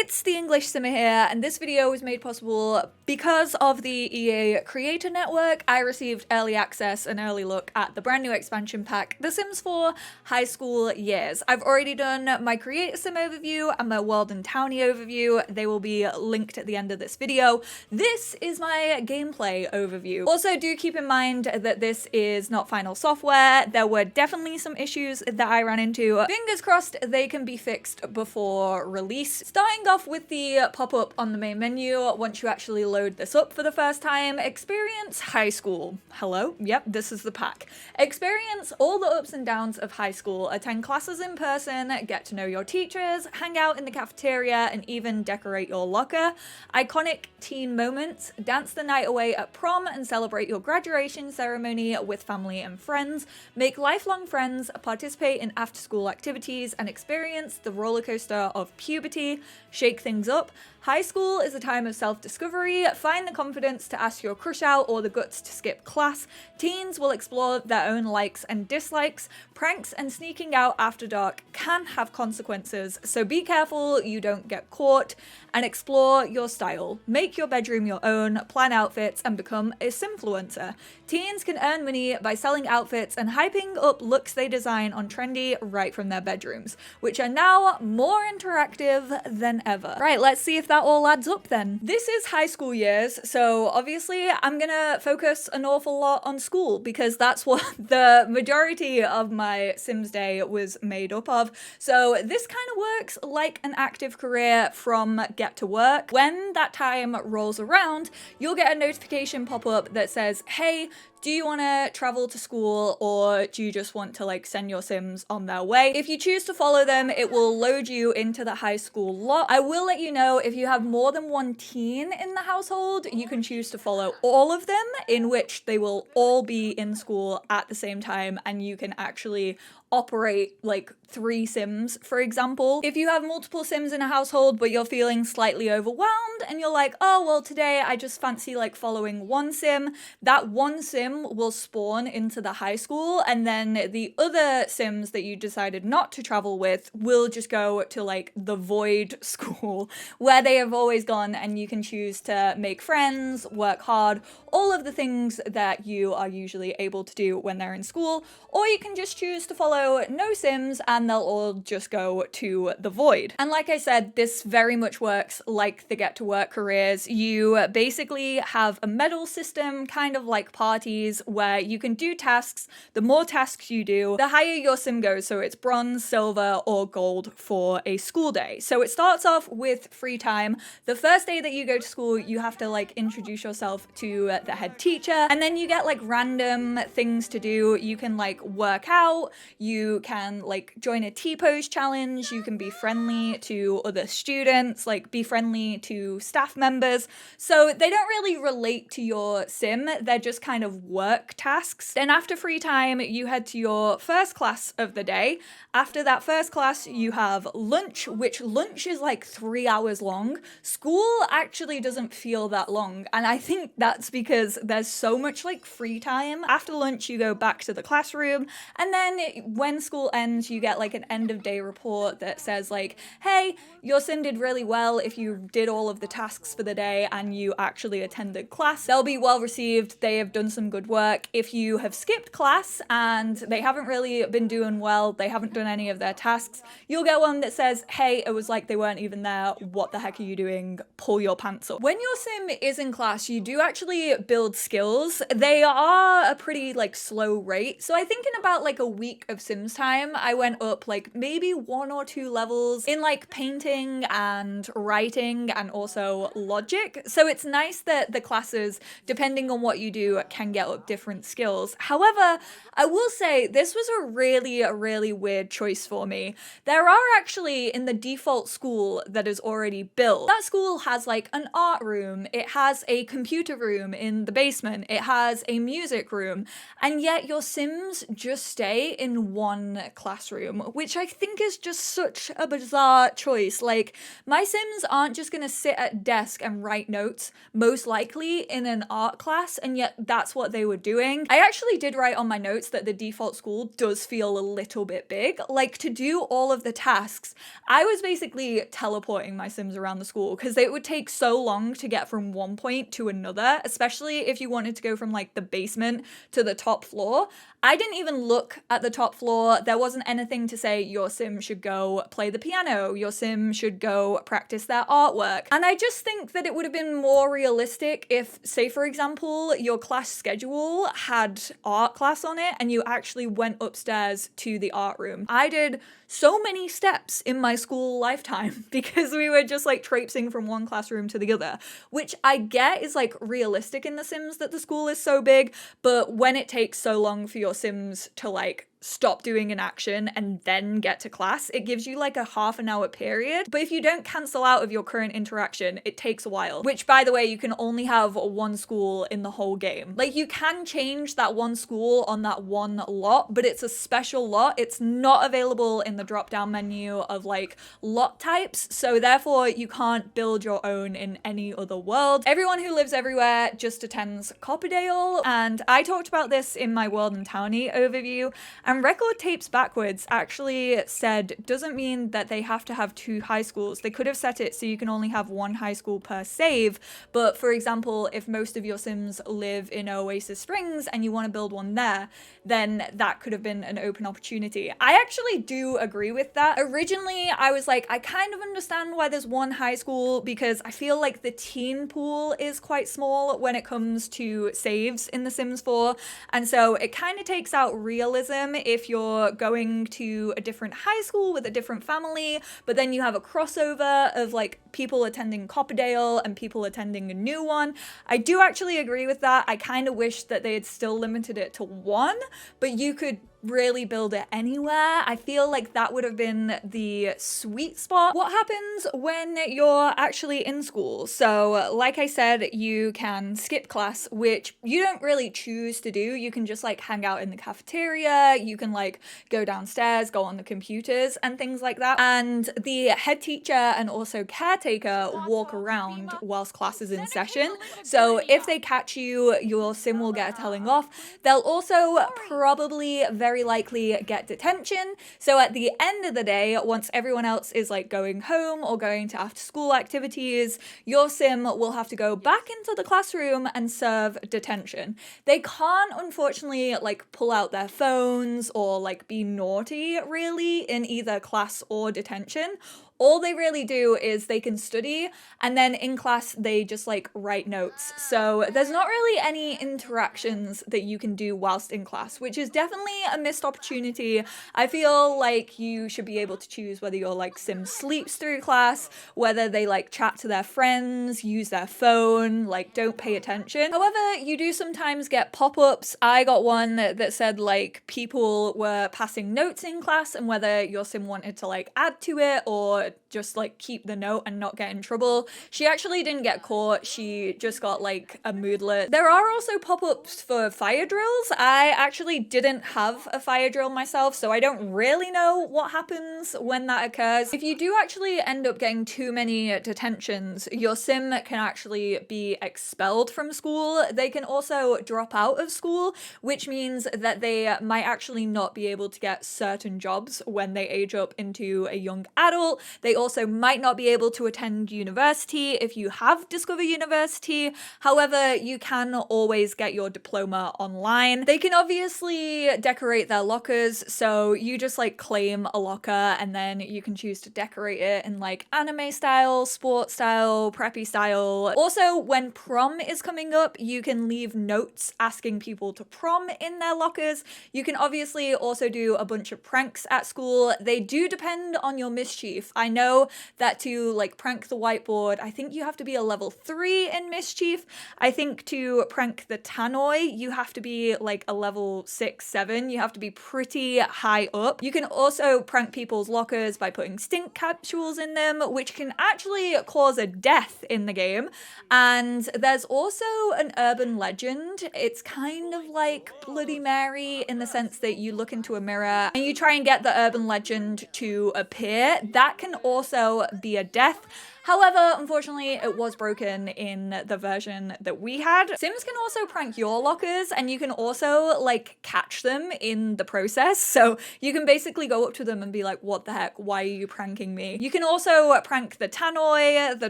It's the English Simmer here, and this video was made possible because of the EA Creator Network. I received early access and early look at the brand new expansion pack, The Sims 4 High School Years. I've already done my Creator Sim overview and my World and Townie overview. They will be linked at the end of this video. This is my gameplay overview. Also, do keep in mind that this is not final software. There were definitely some issues that I ran into. Fingers crossed they can be fixed before release. Starting off with the pop-up on the main menu, once you actually load this up for the first time, experience high school. Hello? Yep, this is the pack. Experience all the ups and downs of high school, attend classes in person, get to know your teachers, hang out in the cafeteria, and even decorate your locker. Iconic teen moments, dance the night away at prom and celebrate your graduation ceremony with family and friends, make lifelong friends, participate in after-school activities, and experience the roller coaster of puberty. Shake things up. High school is a time of self-discovery. Find the confidence to ask your crush out or the guts to skip class. Teens will explore their own likes and dislikes. Pranks and sneaking out after dark can have consequences, so be careful you don't get caught. And explore your style. Make your bedroom your own, plan outfits, and become a simfluencer. Teens can earn money by selling outfits and hyping up looks they design on Trendy right from their bedrooms, which are now more interactive than ever. Right, let's see if that all adds up then. This is high school years, so obviously I'm gonna focus an awful lot on school because that's what the majority of my Sims day was made up of. So this kind of works like an active career from get to work. When that time rolls around, you'll get a notification pop up that says, hey, do you want to travel to school or do you just want to like send your Sims on their way? If you choose to follow them, it will load you into the high school lot. I will let you know if you have more than one teen in the household, you can choose to follow all of them, in which they will all be in school at the same time and you can actually operate like 3 Sims, for example. If you have multiple Sims in a household but you're feeling slightly overwhelmed and you're like, oh well, today I just fancy like following one Sim, that one Sim will spawn into the high school and then the other Sims that you decided not to travel with will just go to like the void school where they have always gone, and you can choose to make friends, work hard, all of the things that you are usually able to do when they're in school, or you can just choose to follow no Sims and they'll all just go to the void. And like I said, this very much works like the get to work careers. You basically have a medal system, kind of like parties, where you can do tasks. The more tasks you do, the higher your Sim goes. So it's bronze, silver, or gold for a school day. So it starts off with free time. The first day that you go to school, you have to like introduce yourself to the head teacher, and then you get like random things to do. You can like work out, you can like join a T-pose challenge, you can be friendly to other students, like be friendly to staff members. So they don't really relate to your Sim, they're just kind of work tasks. Then after free time, you head to your first class of the day. After that first class, you have lunch, which lunch is like 3 hours long. School actually doesn't feel that long, and I think that's because there's so much like free time. After lunch, you go back to the classroom, and then when school ends, you get like an end of day report that says like, hey, your Sim did really well if you did all of the tasks for the day and you actually attended class. They'll be well received, they have done some good work. If you have skipped class and they haven't really been doing well, they haven't done any of their tasks, you'll get one that says, hey, it was like they weren't even there, what the heck are you doing, pull your pants up. When your Sim is in class, you do actually build skills. They are a pretty like slow rate, so I think in about like a week of Sims time, I went up like maybe 1 or 2 levels in like painting and writing and also logic. So it's nice that the classes, depending on what you do, can get up different skills. However, I will say this was a really weird choice for me. There are actually in the default school that is already built. That school has like an art room, it has a computer room in the basement, it has a music room, and yet your Sims just stay in one classroom, which I think is just such a bizarre choice. Like, my Sims aren't just gonna sit at a desk and write notes, most likely in an art class, and yet that's what they were doing. I actually did write on my notes that the default school does feel a little bit big. Like, to do all of the tasks, I was basically teleporting my Sims around the school because it would take so long to get from one point to another, especially if you wanted to go from like the basement to the top floor. I didn't even look at the top floor. There wasn't anything to say your Sim should go play the piano, your Sim should go practice their artwork. And I just think that it would have been more realistic if, say for example, your class schedule had art class on it and you actually went upstairs to the art room. I did so many steps in my school lifetime because we were just like traipsing from one classroom to the other, which I get is like realistic in The Sims that the school is so big, but when it takes so long for your Sims to like stop doing an action and then get to class, it gives you like a half an hour period. But if you don't cancel out of your current interaction, it takes a while, which by the way, you can only have one school in the whole game. Like, you can change that one school on that one lot, but it's a special lot. It's not available in the drop down menu of like lot types, so therefore you can't build your own in any other world. Everyone who lives everywhere just attends Copperdale, and I talked about this in my World and Townie overview. And Record Tapes Backwards actually said doesn't mean that they have to have two high schools. They could have set it so you can only have one high school per save. But for example, if most of your Sims live in Oasis Springs and you want to build one there, then that could have been an open opportunity. I actually do agree with that. Originally, I was like, I kind of understand why there's one high school because I feel like the teen pool is quite small when it comes to saves in The Sims 4. And so it kind of takes out realism if you're going to a different high school with a different family, but then you have a crossover of like people attending Copperdale and people attending a new one. I do actually agree with that. I kind of wish that they had still limited it to one, but you could really build it anywhere. I feel like that would have been the sweet spot. What happens when you're actually in school? So like I said, you can skip class, which you don't really choose to do. You can just like hang out in the cafeteria, you can like go downstairs, go on the computers and things like that. And the head teacher and also caretaker walk around whilst class is in session. So if they catch you, your Sim will get a telling off. They'll also probably very likely get detention. So at the end of the day, once everyone else is like going home or going to after school activities, your Sim will have to go back into the classroom and serve detention. They can't unfortunately like pull out their phones or like be naughty really in either class or detention. All they really do is they can study, and then in class they just like write notes. So there's not really any interactions that you can do whilst in class, which is definitely a missed opportunity. I feel like you should be able to choose whether your like Sim sleeps through class, whether they like chat to their friends, use their phone, like don't pay attention. However, you do sometimes get pop-ups. I got one that said like people were passing notes in class and whether your Sim wanted to like add to it or just like keep the note and not get in trouble. She actually didn't get caught, she just got like a moodlet. There are also pop-ups for fire drills. I actually didn't have a fire drill myself, so I don't really know what happens when that occurs. If you do actually end up getting too many detentions, your Sim can actually be expelled from school. They can also drop out of school, which means that they might actually not be able to get certain jobs when they age up into a young adult. They also might not be able to attend university if you have Discover University. However, you can always get your diploma online. They can obviously decorate their lockers, so you just like claim a locker and then you can choose to decorate it in like anime style, sport style, preppy style. Also, when prom is coming up, you can leave notes asking people to prom in their lockers. You can obviously also do a bunch of pranks at school. They do depend on your mischief. I I know that to like prank the whiteboard, I think you have to be a level 3 in Mischief. I think to prank the tannoy, you have to be like a level 6, 7. You have to be pretty high up. You can also prank people's lockers by putting stink capsules in them, which can actually cause a death in the game. And there's also an urban legend. It's kind of like Bloody Mary in the sense that you look into a mirror and you try and get the urban legend to appear. That can also be a death. However, unfortunately, it was broken in the version that we had. Sims can also prank your lockers, and you can also like catch them in the process. So you can basically go up to them and be like, what the heck? Why are you pranking me? You can also prank the tannoy, the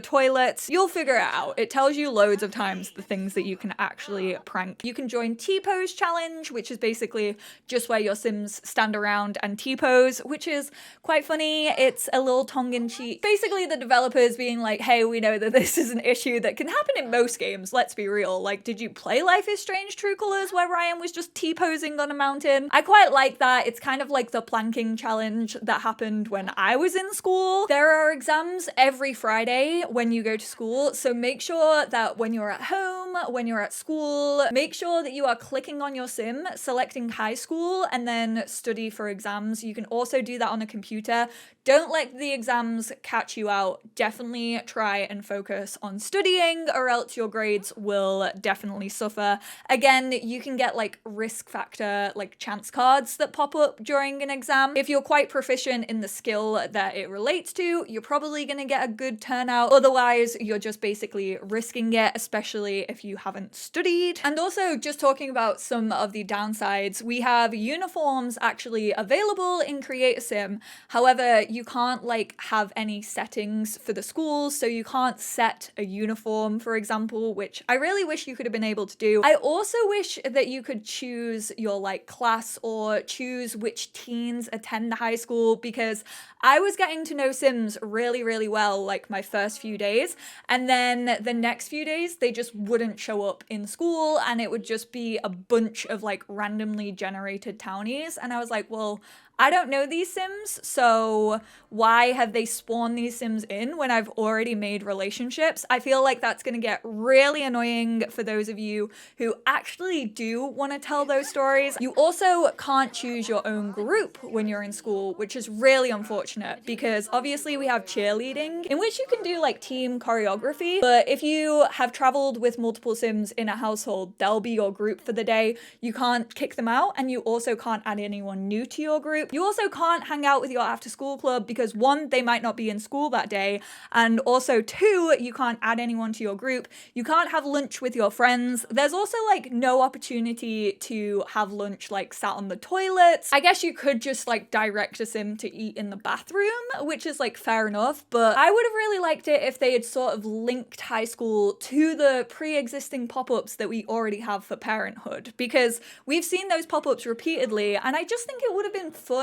toilets. You'll figure it out. It tells you loads of times the things that you can actually prank. You can join T-pose challenge, which is basically just where your Sims stand around and T-pose, which is quite funny. It's a little tongue-in-cheek. Basically, the developers being like, hey, we know that this is an issue that can happen in most games, let's be real. Like, did you play Life is Strange True Colors where Ryan was just T-posing on a mountain? I quite like that. It's kind of like the planking challenge that happened when I was in school. There are exams every Friday when you go to school, so make sure that when you're at home, when you're at school, make sure that you are clicking on your sim, selecting high school, and then study for exams. You can also do that on a computer. Don't let the exams catch you out. Definitely try and focus on studying, or else your grades will definitely suffer. Again, you can get like risk factor, like chance cards that pop up during an exam. If you're quite proficient in the skill that it relates to, you're probably going to get a good turnout. Otherwise, you're just basically risking it, especially if you haven't studied. And also, just talking about some of the downsides, we have uniforms actually available in Create a Sim. However, you can't like have any settings for the schools, so you can't set a uniform, for example, which I really wish you could have been able to do. I also wish that you could choose your like class or choose which teens attend the high school, because I was getting to know Sims really, really well like my first few days, and then the next few days they just wouldn't show up in school, and it would just be a bunch of like randomly generated townies, and I was like, well, I don't know these Sims, so why have they spawned these Sims in when I've already made relationships? I feel like that's going to get really annoying for those of you who actually do want to tell those stories. You also can't choose your own group when you're in school, which is really unfortunate, because obviously we have cheerleading, in which you can do like team choreography, but if you have traveled with multiple Sims in a household, they'll be your group for the day. You can't kick them out, and you also can't add anyone new to your group. You also can't hang out with your after school club because 1, they might not be in school that day, and also 2, you can't add anyone to your group. You can't have lunch with your friends. There's also like no opportunity to have lunch like sat on the toilets. I guess you could just like direct a Sim to eat in the bathroom, which is like fair enough, but I would have really liked it if they had sort of linked high school to the pre-existing pop-ups that we already have for parenthood, because we've seen those pop-ups repeatedly, and I just think it would have been fun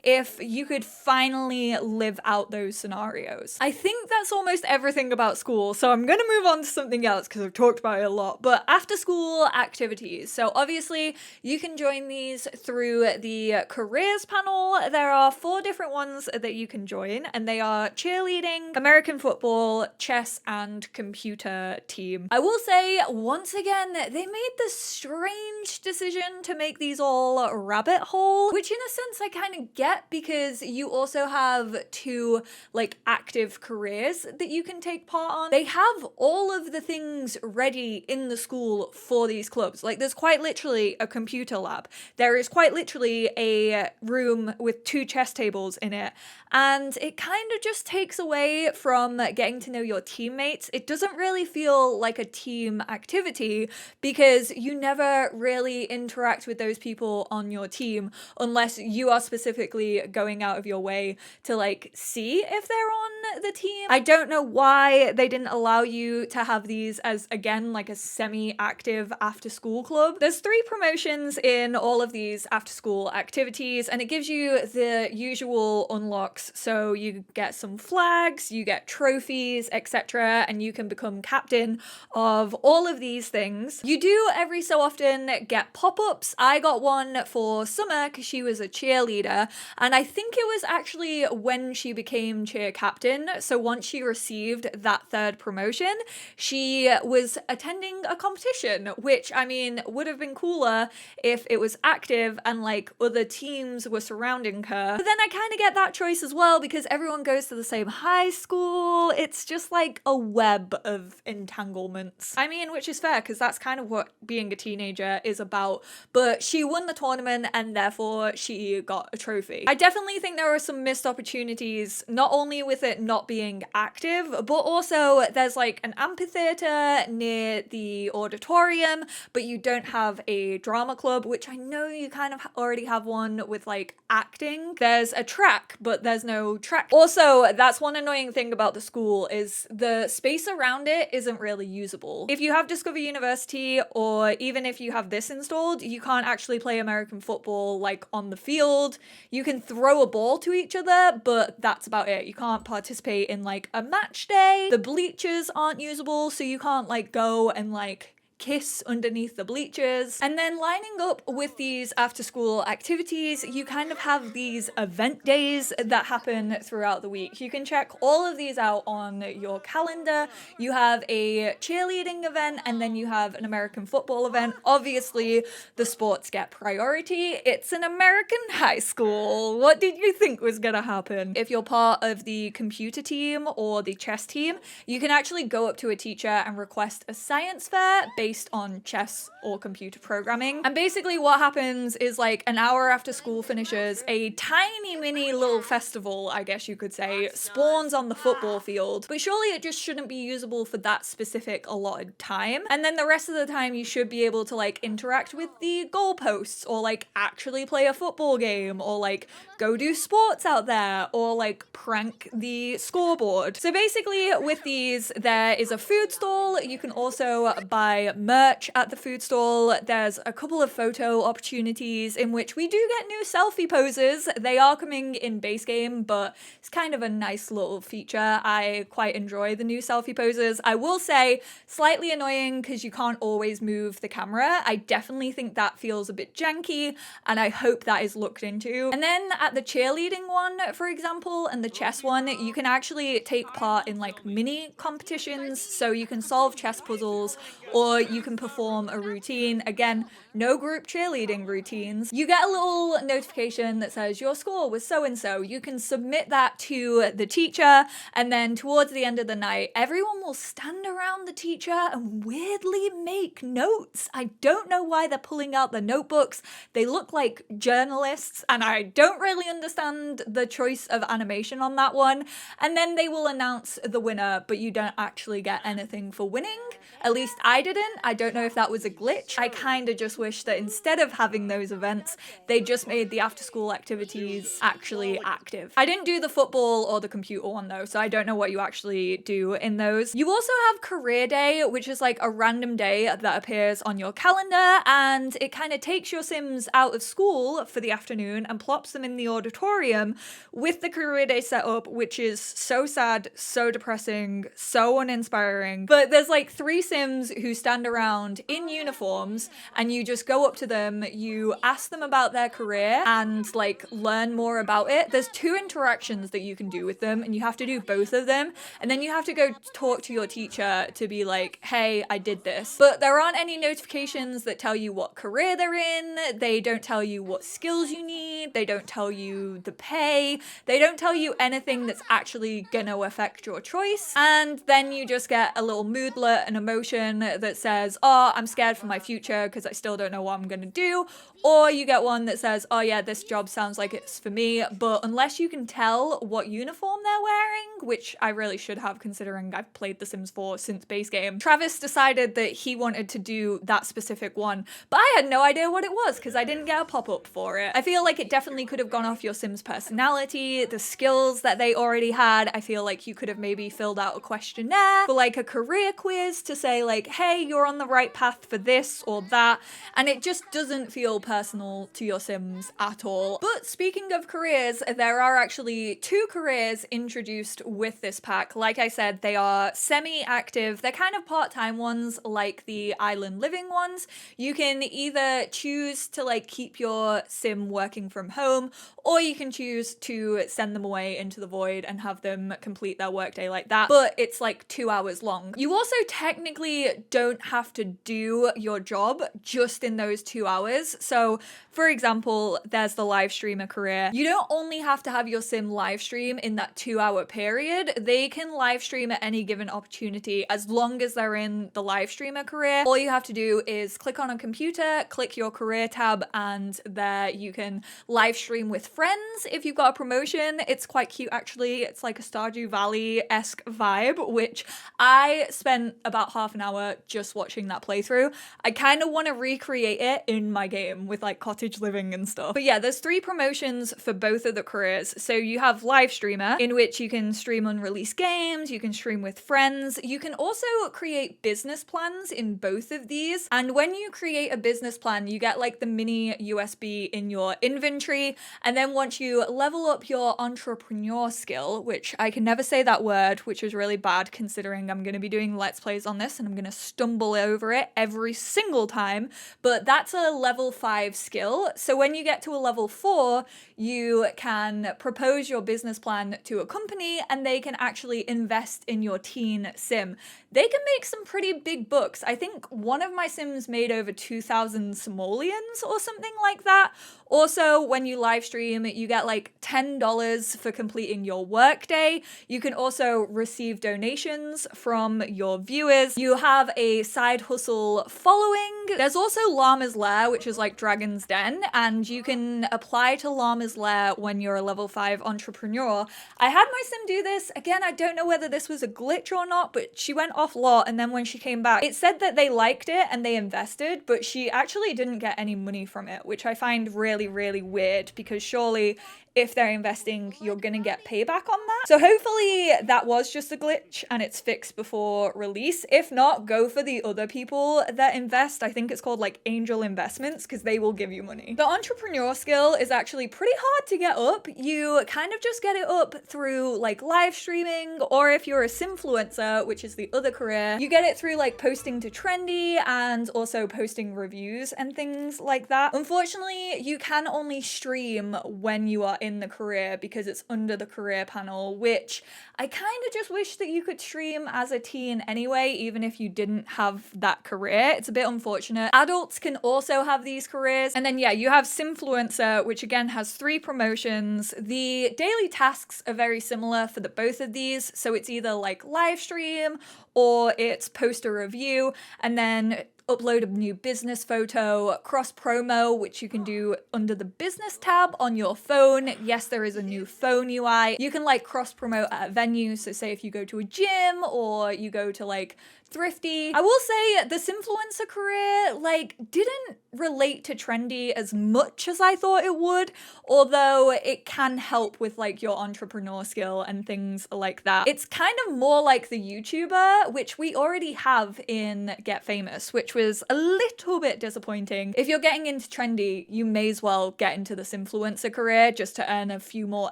if you could finally live out those scenarios. I think that's almost everything about school, so I'm gonna move on to something else because I've talked about it a lot. But after school activities, so obviously you can join these through the careers panel. There are 4 different ones that you can join, and they are cheerleading, American football, chess, and computer team. I will say, once again, they made the strange decision to make these all rabbit hole, which in a sense I kind of get, because you also have 2 like active careers that you can take part on. They have all of the things ready in the school for these clubs. Like, there's quite literally a computer lab. There is quite literally a room with 2 chess tables in it, and it kind of just takes away from getting to know your teammates. It doesn't really feel like a team activity because you never really interact with those people on your team unless you are specifically going out of your way to like see if they're on the team. I don't know why they didn't allow you to have these as, again, like a semi-active after school club. There's 3 promotions in all of these after school activities, and it gives you the usual unlocks. So you get some flags, you get trophies, etc., and you can become captain of all of these things. You do every so often get pop-ups. I got one for Summer because she was a cheerleader cheerleader, and I think it was actually when she became cheer captain, so once she received that third promotion, she was attending a competition, which, I mean, would have been cooler if it was active and like other teams were surrounding her. But then I kind of get that choice as well because everyone goes to the same high school. It's just like a web of entanglements. I mean, which is fair because that's kind of what being a teenager is about. But she won the tournament and therefore she got a trophy. I definitely think there are some missed opportunities, not only with it not being active, but also there's like an amphitheater near the auditorium, but you don't have a drama club, which I know you kind of already have one with like acting. There's a track, but there's no track. Also, that's one annoying thing about the school is the space around it isn't really usable. If you have Discover University, or even if you have this installed, you can't actually play American football like on the field. You can throw a ball to each other, but that's about it. You can't participate in like a match day. The bleachers aren't usable, so you can't like go and like kiss underneath the bleachers. And then lining up with these after school activities, you kind of have these event days that happen throughout the week. You can check all of these out on your calendar. You have a cheerleading event and then you have an American football event. Obviously, the sports get priority. It's an American high school. What did you think was gonna happen? If you're part of the computer team or the chess team, you can actually go up to a teacher and request a science fair based on chess or computer programming. And basically what happens is like an hour after school finishes, a tiny mini little festival, I guess you could say, spawns on the football field. But surely it just shouldn't be usable for that specific allotted time. And then the rest of the time you should be able to like interact with the goalposts or like actually play a football game or like go do sports out there or like prank the scoreboard. So basically with these, there is a food stall. You can also buy merch at the food stall. There's a couple of photo opportunities in which we do get new selfie poses. They are coming in base game, but it's kind of a nice little feature. I quite enjoy the new selfie poses. I will say slightly annoying because you can't always move the camera. I definitely think that feels a bit janky and I hope that is looked into. And then at the cheerleading one, for example, and the chess one, you can actually take part in like mini competitions. So you can solve chess puzzles or you can perform a routine. Again, no group cheerleading routines. You get a little notification that says your score was so-and-so. You can submit that to the teacher, and then towards the end of the night, everyone will stand around the teacher and weirdly make notes. I don't know why they're pulling out the notebooks. They look like journalists, and I don't really understand the choice of animation on that one. And then they will announce the winner, but you don't actually get anything for winning. At least I didn't. I don't know if that was a glitch. I kind of just wish that instead of having those events, they just made the after school activities actually active. I didn't do the football or the computer one though, so I don't know what you actually do in those. You also have career day, which is like a random day that appears on your calendar, and it kind of takes your Sims out of school for the afternoon and plops them in the auditorium with the career day set up, which is so sad, so depressing, so uninspiring. But there's like 3 Sims who stand around in uniforms and you just go up to them, you ask them about their career and like learn more about it. There's 2 interactions that you can do with them and you have to do both of them, and then you have to go talk to your teacher to be like, hey, I did this. But there aren't any notifications that tell you what career they're in. They don't tell you what skills you need. They don't tell you the pay. They don't tell you anything that's actually gonna affect your choice. And then you just get a little moodlet, an emotion that says, oh, I'm scared for my future because I still don't know what I'm gonna do. Or you get one that says, oh yeah, this job sounds like it's for me, but unless you can tell what uniform they're wearing, which I really should have considering I've played The Sims 4 since base game, Travis decided that he wanted to do that specific one, but I had no idea what it was because I didn't get a pop-up for it. I feel like it definitely could have gone off your Sims personality, the skills that they already had. I feel like you could have maybe filled out a questionnaire for like a career quiz to say like, hey, you're you're on the right path for this or that, and it just doesn't feel personal to your Sims at all. But speaking of careers, there are actually 2 careers introduced with this pack. Like I said, they are semi-active. They're kind of part-time ones, like the island living ones. You can either choose to like keep your Sim working from home, or you can choose to send them away into the void and have them complete their workday like that, but it's like 2 hours long. You also technically don't have to do your job just in those 2 hours. So for example, there's the live streamer career. You don't only have to have your Sim live stream in that 2-hour period. They can live stream at any given opportunity as long as they're in the live streamer career. All you have to do is click on a computer, click your career tab, and there you can live stream with friends if you've got a promotion. It's quite cute actually. It's like a Stardew Valley-esque vibe, which I spent about half an hour just watching that playthrough. I kind of want to recreate it in my game with like cottage living and stuff. But yeah, there's 3 promotions for both of the careers. So you have live streamer, in which you can stream unreleased games, you can stream with friends. You can also create business plans in both of these. And when you create a business plan, you get like the mini USB in your inventory. And then once you level up your entrepreneur skill, which I can never say that word, which is really bad considering I'm going to be doing Let's Plays on this and I'm going to stumble over it every single time, but that's a level 5 skill. So when you get to a level 4, you can propose your business plan to a company and they can actually invest in your teen Sim. They can make some pretty big bucks. I think one of my Sims made over 2,000 simoleons or something like that. Also, when you live stream, you get like $10 for completing your workday. You can also receive donations from your viewers. You have a side hustle following. There's also Llama's Lair, which is like Dragon's Den, and you can apply to Llama's Lair when you're a level 5 entrepreneur. I had my Sim do this. Again, I don't know whether this was a glitch or not, but she went off lot, and then when she came back, it said that they liked it and they invested, but she actually didn't get any money from it, which I find really, really weird, because surely if they're investing, you're gonna get payback on that. So hopefully that was just a glitch and it's fixed before release. If not, go for the other people that invest. I think it's called like angel investments, because they will give you money. The entrepreneur skill is actually pretty hard to get up. You kind of just get it up through like live streaming, or if you're a simfluencer, which is the other career, you get it through like posting to Trendy and also posting reviews and things like that. Unfortunately, you can only stream when you are in the career because it's under the career panel, which I kind of just wish that you could stream as a teen anyway, even if you didn't have that career. It's a bit unfortunate. Adults can also have these careers. And then yeah, you have Simfluencer, which again has 3 promotions. The daily tasks are very similar for the both of these. So it's either like live stream or it's post a review, and then upload a new business photo, cross promo, which you can do under the business tab on your phone. Yes, there is a new phone UI. You can like cross promote at a venue. So say if you go to a gym or you go to like Thrifty. I will say this influencer career like didn't relate to Trendy as much as I thought it would, although it can help with like your entrepreneur skill and things like that. It's kind of more like the YouTuber, which we already have in Get Famous, which was a little bit disappointing. If you're getting into Trendy, you may as well get into this influencer career just to earn a few more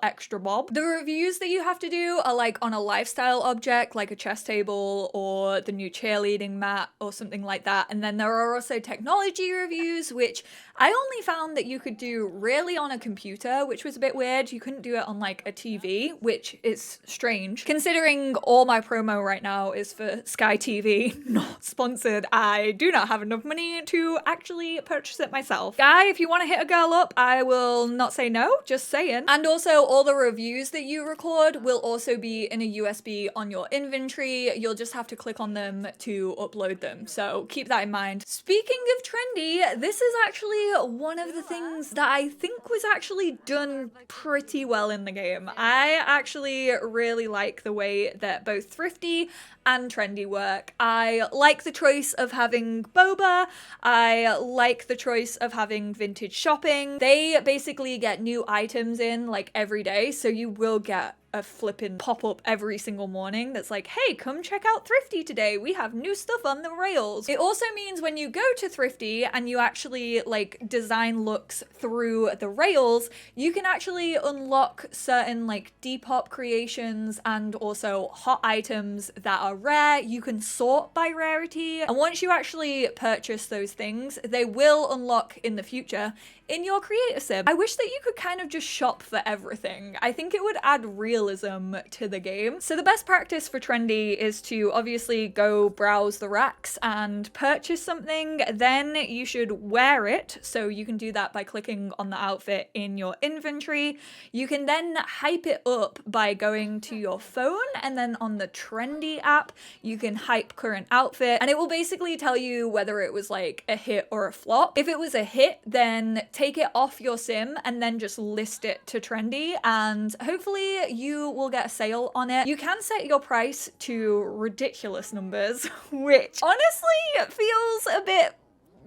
extra bob. The reviews that you have to do are like on a lifestyle object, like a chess table or the new cheerleading mat or something like that. And then there are also technology reviews, which I only found that you could do really on a computer, which was a bit weird. You couldn't do it on like a TV, which is strange considering all my promo right now is for Sky TV, not sponsored. I do not have enough money to actually purchase it myself. Guy, if you want to hit a girl up, I will not say no, just saying. And also all the reviews that you record will also be in a USB on your inventory. You'll just have to click on them to upload them. So keep that in mind. Speaking of Trendy, this is actually one of the things that I think was actually done pretty well in the game. I actually really like the way that both Thrifty and Trendy work. I like the choice of having boba. I like the choice of having vintage shopping. They basically get new items in like every day, so you will get a flippin' pop-up every single morning that's like, hey, come check out Thrifty today. We have new stuff on the rails. It also means when you go to Thrifty and you actually like design looks through the rails, you can actually unlock certain like Depop creations and also hot items that are rare. You can sort by rarity. And once you actually purchase those things, they will unlock in the future in your creator sim. I wish that you could kind of just shop for everything. I think it would add realism to the game. So the best practice for trendy is to obviously go browse the racks and purchase something. Then you should wear it. So you can do that by clicking on the outfit in your inventory. You can then hype it up by going to your phone, and then on the trendy app, you can hype current outfit, and it will basically tell you whether it was like a hit or a flop. If it was a hit, then take it off your sim and then just list it to trendy, and hopefully you will get a sale on it. You can set your price to ridiculous numbers, which honestly feels a bit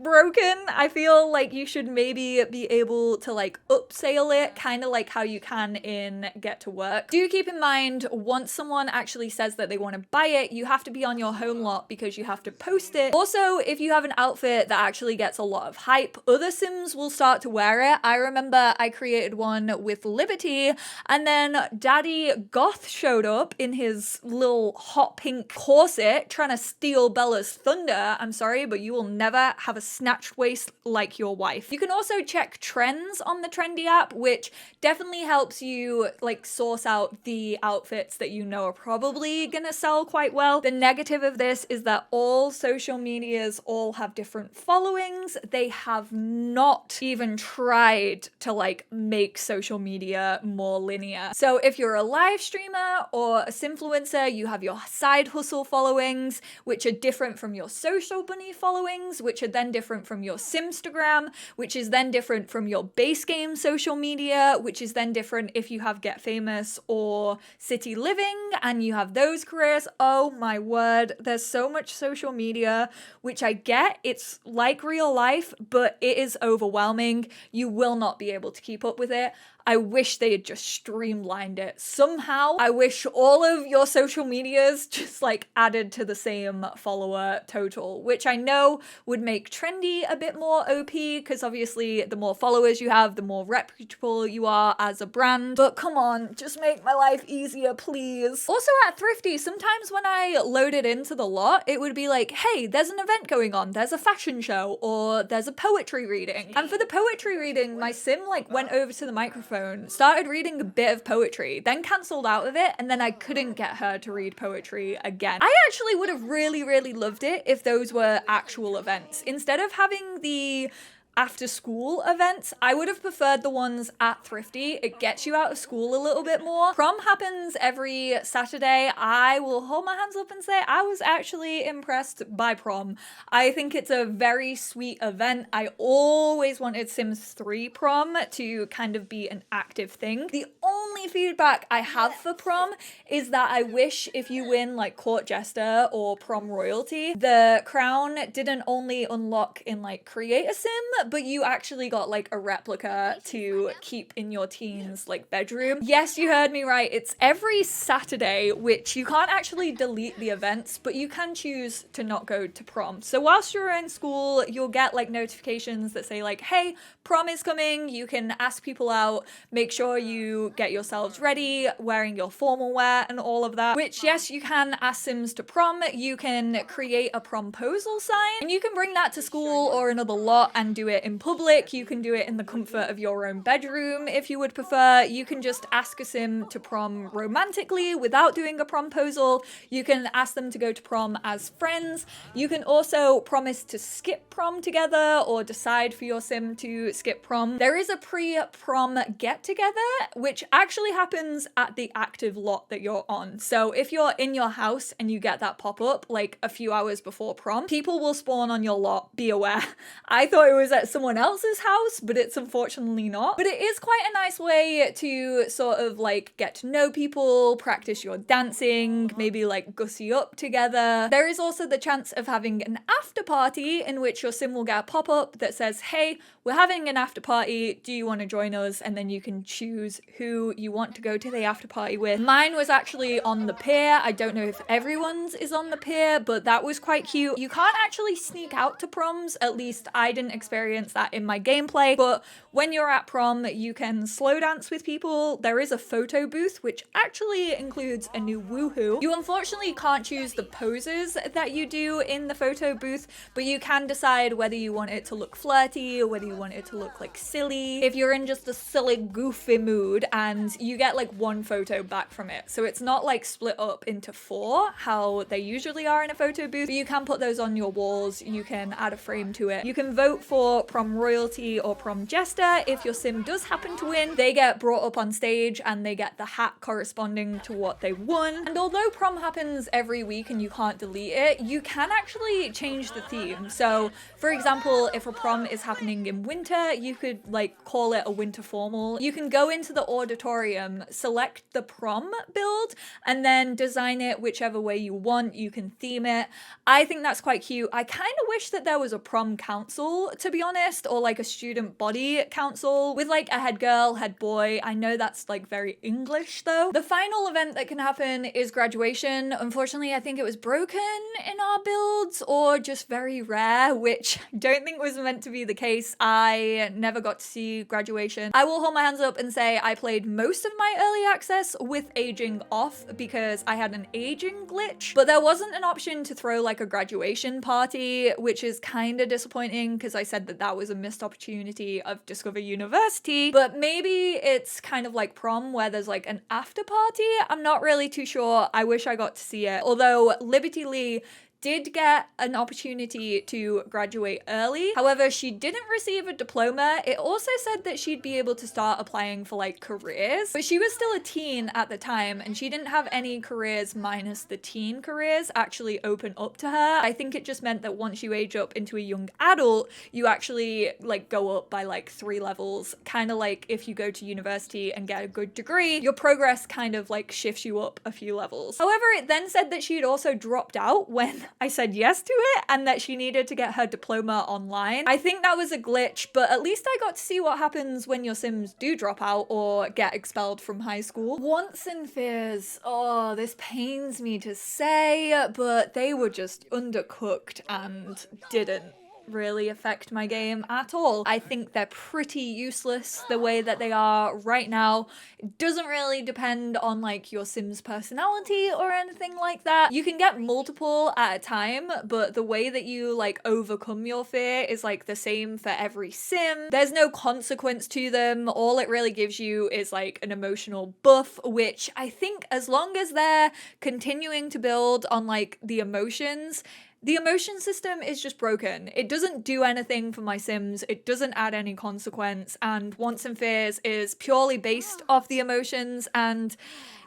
broken. I feel like you should maybe be able to like upsell it, kind of like how you can in Get to Work. Do keep in mind, once someone actually says that they want to buy it, you have to be on your home lot because you have to post it. Also, if you have an outfit that actually gets a lot of hype, other sims will start to wear it. I remember I created one with Liberty, and then Daddy Goth showed up in his little hot pink corset trying to steal Bella's thunder. I'm sorry, but you will never have a snatched waist like your wife. You can also check trends on the trendy app, which definitely helps you like source out the outfits that you know are probably gonna sell quite well. The negative of this is that all social medias all have different followings. They have not even tried to like make social media more linear. So if you're a live streamer or a simfluencer, you have your side hustle followings, which are different from your social bunny followings, which are then different from your Simstagram, which is then different from your base game social media, which is then different if you have Get Famous or City Living and you have those careers. Oh my word, there's so much social media, which I get. It's like real life, but it is overwhelming. You will not be able to keep up with it. I wish they had just streamlined it somehow. I wish all of your social medias just like added to the same follower total, which I know would make trendy a bit more OP, because obviously the more followers you have, the more reputable you are as a brand. But come on, just make my life easier, please. Also at Thrifty, sometimes when I load it into the lot, it would be like, hey, there's an event going on, there's a fashion show, or there's a poetry reading. And for the poetry reading, my sim like went over to the microphone, started reading a bit of poetry, then cancelled out of it, and then I couldn't get her to read poetry again. I actually would have really loved it if those were actual events. Instead of having the after school events, I would have preferred the ones at Thrifty. It gets you out of school a little bit more. Prom happens every Saturday. I will hold my hands up and say I was actually impressed by Prom. I think it's a very sweet event. I always wanted Sims 3 Prom to kind of be an active thing. The only feedback I have for Prom is that I wish if you win like Court Jester or Prom Royalty, the crown didn't only unlock in like Creator Sim, but you actually got like a replica to keep in your teen's like bedroom. Yes, you heard me right. It's every Saturday, which you can't actually delete the events, but you can choose to not go to prom. So whilst you're in school, you'll get like notifications that say like, hey, prom is coming. You can ask people out. Make sure you get yourselves ready, wearing your formal wear and all of that, which yes, you can ask Sims to prom. You can create a promposal sign and you can bring that to school or another lot and do it in public. You can do it in the comfort of your own bedroom if you would prefer. You can just ask a sim to prom romantically without doing a promposal. You can ask them to go to prom as friends. You can also promise to skip prom together or decide for your sim to skip prom. There is a pre-prom get-together, which actually happens at the active lot that you're on. So if you're in your house and you get that pop-up like a few hours before prom, people will spawn on your lot. Be aware. I thought it was someone else's house, but it's unfortunately not. But it is quite a nice way to sort of like get to know people, practice your dancing, maybe like gussy up together. There is also the chance of having an after party in which your sim will get a pop-up that says, hey, we're having an after party, do you want to join us? And then you can choose who you want to go to the after party with. Mine was actually on the pier. I don't know if everyone's is on the pier, but that was quite cute. You can't actually sneak out to proms, at least I didn't experience that in my gameplay, but when you're at prom, you can slow dance with people. There is a photo booth, which actually includes a new woohoo. You unfortunately can't choose the poses that you do in the photo booth, but you can decide whether you want it to look flirty or whether you want it to look like silly. If you're in just a silly, goofy mood, and you get like one photo back from it. So it's not like split up into 4, how they usually are in a photo booth, but you can put those on your walls. You can add a frame to it. You can vote for prom royalty or prom jester. If your sim does happen to win, they get brought up on stage and they get the hat corresponding to what they won. And although prom happens every week and you can't delete it, you can actually change the theme. So for example, if a prom is happening in winter, you could like call it a winter formal. You can go into the auditorium, select the prom build, and then design it whichever way you want. You can theme it. I think that's quite cute. I kind of wish that there was a prom council, to be honest, or like a student body council with like a head girl, head boy. I know that's like very English though. The final event that can happen is graduation. Unfortunately, I think it was broken in our builds or just very rare, which I don't think was meant to be the case. I never got to see graduation. I will hold my hands up and say I played most of my early access with aging off because I had an aging glitch, but there wasn't an option to throw like a graduation party, which is kind of disappointing because I said that that was a missed opportunity of Discover University, but maybe it's kind of like prom where there's like an after party. I'm not really too sure. I wish I got to see it. Although Liberty Lee did get an opportunity to graduate early. However, she didn't receive a diploma. It also said that she'd be able to start applying for like careers, but she was still a teen at the time and she didn't have any careers minus the teen careers actually open up to her. I think it just meant that once you age up into a young adult, you actually like go up by like 3 levels, kind of like if you go to university and get a good degree, your progress kind of like shifts you up a few levels. However, it then said that she'd also dropped out when I said yes to it and that she needed to get her diploma online. I think that was a glitch, but at least I got to see what happens when your sims do drop out or get expelled from high school. Wants and fears. Oh, this pains me to say, but they were just undercooked and didn't really affect my game at all. I think they're pretty useless the way that they are right now. It doesn't really depend on like your sim's personality or anything like that. You can get multiple at a time, but the way that you like overcome your fear is like the same for every sim. There's no consequence to them. All it really gives you is like an emotional buff, which I think as long as they're continuing to build on like the emotions, the emotion system is just broken. It doesn't do anything for my sims. It doesn't add any consequence. And Wants and Fears is purely based off the emotions. And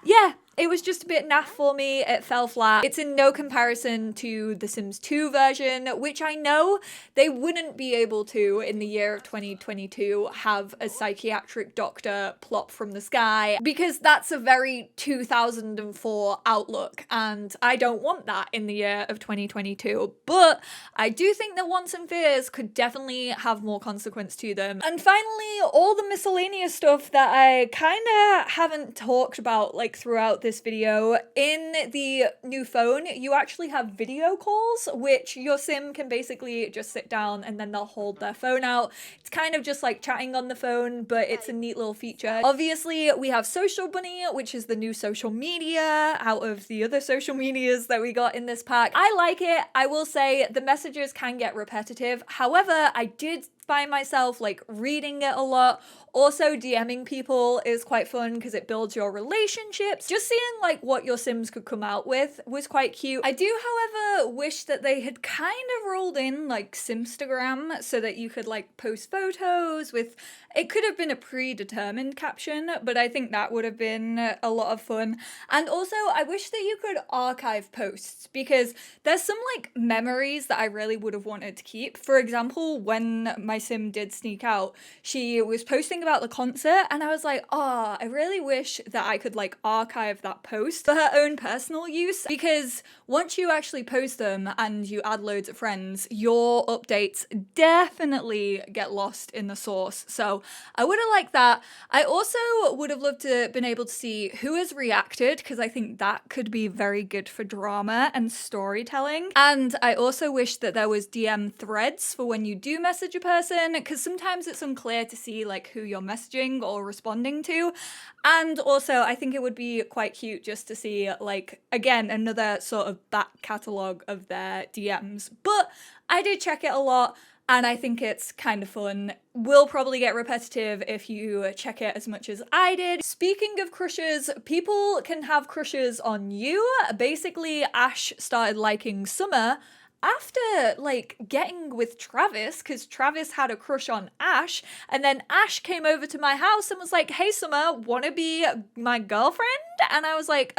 yeah, it was just a bit naff for me. It fell flat. It's in no comparison to the Sims 2 version, which I know they wouldn't be able to in the year of 2022 have a psychiatric doctor plop from the sky, because that's a very 2004 outlook and I don't want that in the year of 2022. But I do think that Wants and Fears could definitely have more consequence to them. And finally, all the miscellaneous stuff that I kind of haven't talked about like throughout this video. In the new phone, you actually have video calls, which your sim can basically just sit down and then they'll hold their phone out. It's kind of just like chatting on the phone, but it's a neat little feature. Obviously, we have Social Bunny, which is the new social media out of the other social medias that we got in this pack. I like it. I will say the messages can get repetitive. However, I did find myself like reading it a lot. Also, DMing people is quite fun because it builds your relationships. Just seeing like what your sims could come out with was quite cute. I do, however, wish that they had kind of rolled in like Simstagram so that you could like post photos with, it could have been a predetermined caption, but I think that would have been a lot of fun. And also, I wish that you could archive posts because there's some like memories that I really would have wanted to keep. For example, when my my sim did sneak out, she was posting about the concert, and I was like, oh, I really wish that I could like archive that post for her own personal use, because once you actually post them and you add loads of friends, your updates definitely get lost in the source. So I would have liked that. I also would have loved to been able to see who has reacted, because I think that could be very good for drama and storytelling. And I also wish that there was DM threads for when you do message a person, because sometimes it's unclear to see like who you're messaging or responding to. And also I think it would be quite cute just to see like, again, another sort of back catalogue of their DMs. But I did check it a lot, and I think it's kind of fun. Will probably get repetitive if you check it as much as I did. Speaking of crushes, people can have crushes on you. Basically, Ash started liking Summer after like getting with Travis, because Travis had a crush on Ash, and then Ash came over to my house and was like, hey Summer, wanna be my girlfriend? And I was like,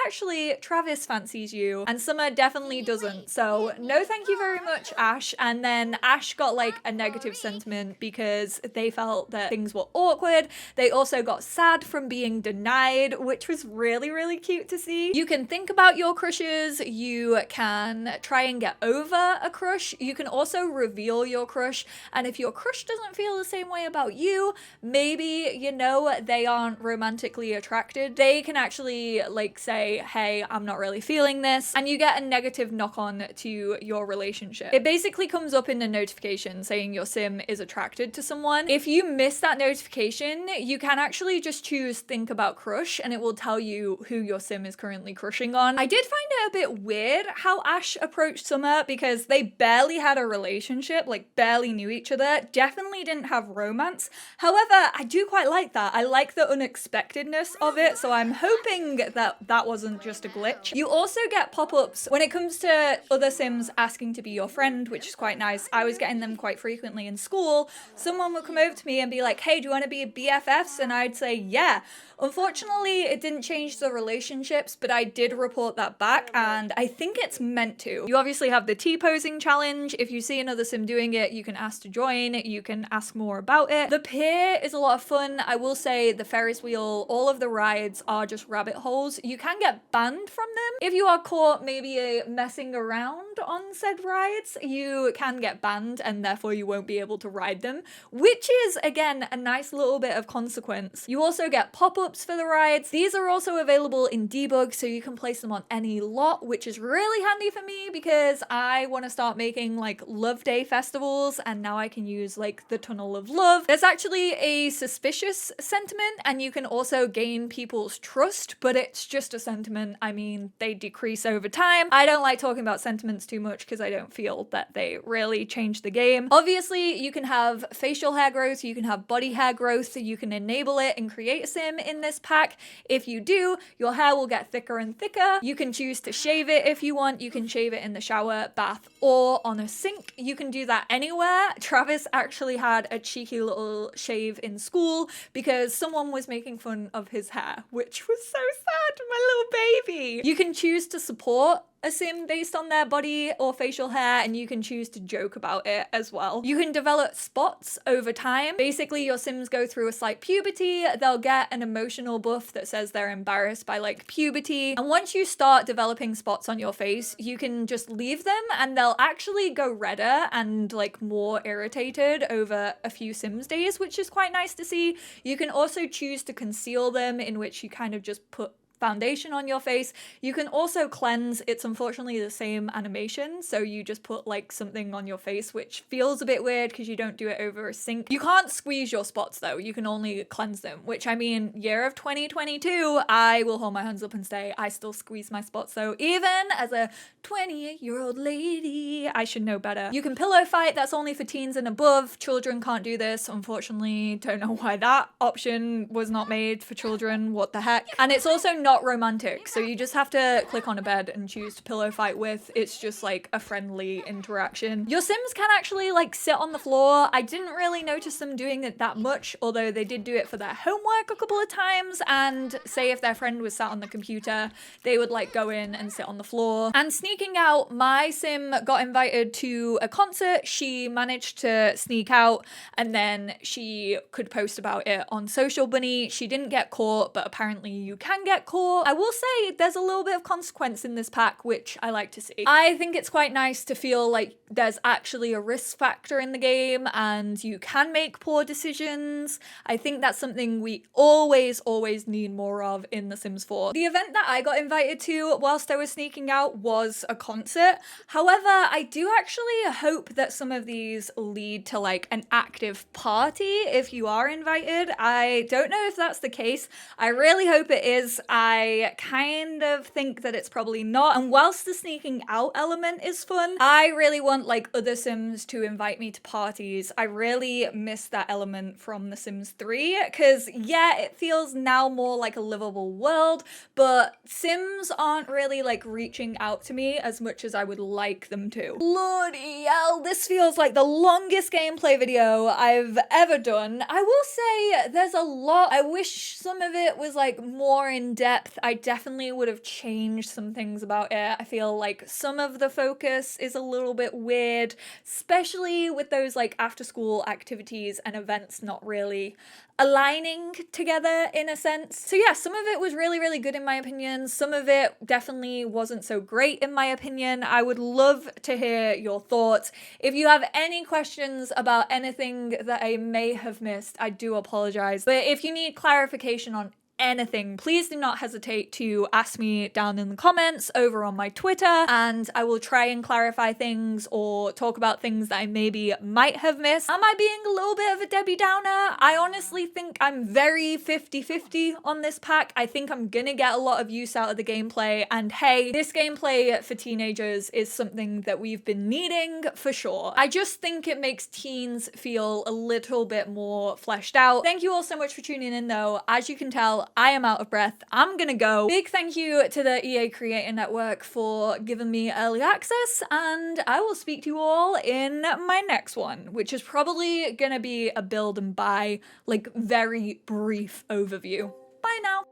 actually, Travis fancies you, and Summer definitely doesn't, so no thank you very much, Ash. And then Ash got like a negative sentiment because they felt that things were awkward. They also got sad from being denied, which was really, really cute to see. You can think about your crushes, you can try and get over a crush, you can also reveal your crush, and if your crush doesn't feel the same way about you, maybe, you know, they aren't romantically attracted, they can actually like say, hey, I'm not really feeling this, and you get a negative knock-on to your relationship. It basically comes up in the notification saying your sim is attracted to someone. If you miss that notification, you can actually just choose think about crush, and it will tell you who your sim is currently crushing on. I did find it a bit weird how Ash approached Summer, because they barely had a relationship, like barely knew each other, definitely didn't have romance. However, I do quite like that. I like the unexpectedness of it, so I'm hoping that that wasn't just a glitch. You also get pop-ups when it comes to other sims asking to be your friend, which is quite nice. I was getting them quite frequently in school. Someone would come over to me and be like, hey, do you want to be BFFs? And I'd say, yeah. Unfortunately, it didn't change the relationships, but I did report that back, and I think it's meant to. You obviously have the T-posing challenge. If you see another sim doing it, you can ask to join, you can ask more about it. The pier is a lot of fun. I will say the Ferris wheel, all of the rides are just rabbit holes. You can get banned from them. If you are caught maybe messing around on said rides, you can get banned, and therefore you won't be able to ride them, which is, again, a nice little bit of consequence. You also get pop-ups for the rides. These are also available in debug, so you can place them on any lot, which is really handy for me because I want to start making like Love Day festivals, and now I can use like the Tunnel of Love. There's actually a suspicious sentiment, and you can also gain people's trust, but it's just a sentiment. I mean, they decrease over time. I don't like talking about sentiments too much because I don't feel that they really change the game. Obviously, you can have facial hair growth, you can have body hair growth, you can enable it and create a sim in this pack. If you do, your hair will get thicker and thicker. You can choose to shave it if you want. You can shave it in the shower, bath, or on a sink. You can do that anywhere. Travis actually had a cheeky little shave in school because someone was making fun of his hair, which was so sad, my little baby. You can choose to support a sim based on their body or facial hair, and you can choose to joke about it as well. You can develop spots over time. Basically, your sims go through a slight puberty, they'll get an emotional buff that says they're embarrassed by like puberty, and once you start developing spots on your face, you can just leave them and they'll actually go redder and like more irritated over a few sims days, which is quite nice to see. You can also choose to conceal them, in which you kind of just put foundation on your face. You can also cleanse. It's unfortunately the same animation, so you just put like something on your face, which feels a bit weird because you don't do it over a sink. You can't squeeze your spots though, you can only cleanse them, which, I mean, year of 2022, I will hold my hands up and say I still squeeze my spots though. Even as a 28-year-old lady, I should know better. You can pillow fight. That's only for teens and above. Children can't do this, unfortunately. Don't know why that option was not made for children. What the heck. And it's also not romantic, so you just have to click on a bed and choose to pillow fight with. It's just like a friendly interaction. Your Sims can actually like sit on the floor. I didn't really notice them doing it that much, although they did do it for their homework a couple of times, and say if their friend was sat on the computer, they would like go in and sit on the floor. And sneaking out, my Sim got invited to a concert. She managed to sneak out, and then she could post about it on Social Bunny. She didn't get caught, but apparently you can get caught. I will say there's a little bit of consequence in this pack, which I like to see. I think it's quite nice to feel like there's actually a risk factor in the game and you can make poor decisions. I think that's something we always need more of in The Sims 4. The event that I got invited to whilst I was sneaking out was a concert. However, I do actually hope that some of these lead to like an active party if you are invited. I don't know if that's the case. I really hope it is. I kind of think that it's probably not. And whilst the sneaking out element is fun, I really want like other Sims to invite me to parties. I really miss that element from The Sims 3 because yeah, it feels now more like a livable world, but Sims aren't really like reaching out to me as much as I would like them to. Bloody hell, this feels like the longest gameplay video I've ever done. I will say there's a lot. I wish some of it was like more in depth. I definitely would have changed some things about it. I feel like some of the focus is a little bit weird, especially with those like after school activities and events not really aligning together in a sense. So yeah, some of it was really good in my opinion. Some of it definitely wasn't so great in my opinion. I would love to hear your thoughts. If you have any questions about anything that I may have missed, I do apologize. But if you need clarification on anything, please do not hesitate to ask me down in the comments over on my Twitter, and I will try and clarify things or talk about things that I maybe might have missed. Am I being a little bit of a Debbie Downer? I honestly think I'm very 50-50 on this pack. I think I'm gonna get a lot of use out of the gameplay, and hey, this gameplay for teenagers is something that we've been needing for sure. I just think it makes teens feel a little bit more fleshed out. Thank you all so much for tuning in though. As you can tell, I am out of breath. I'm gonna go. Big thank you to the EA Creator Network for giving me early access, and I will speak to you all in my next one, which is probably gonna be a build and buy, like very brief overview. Bye now.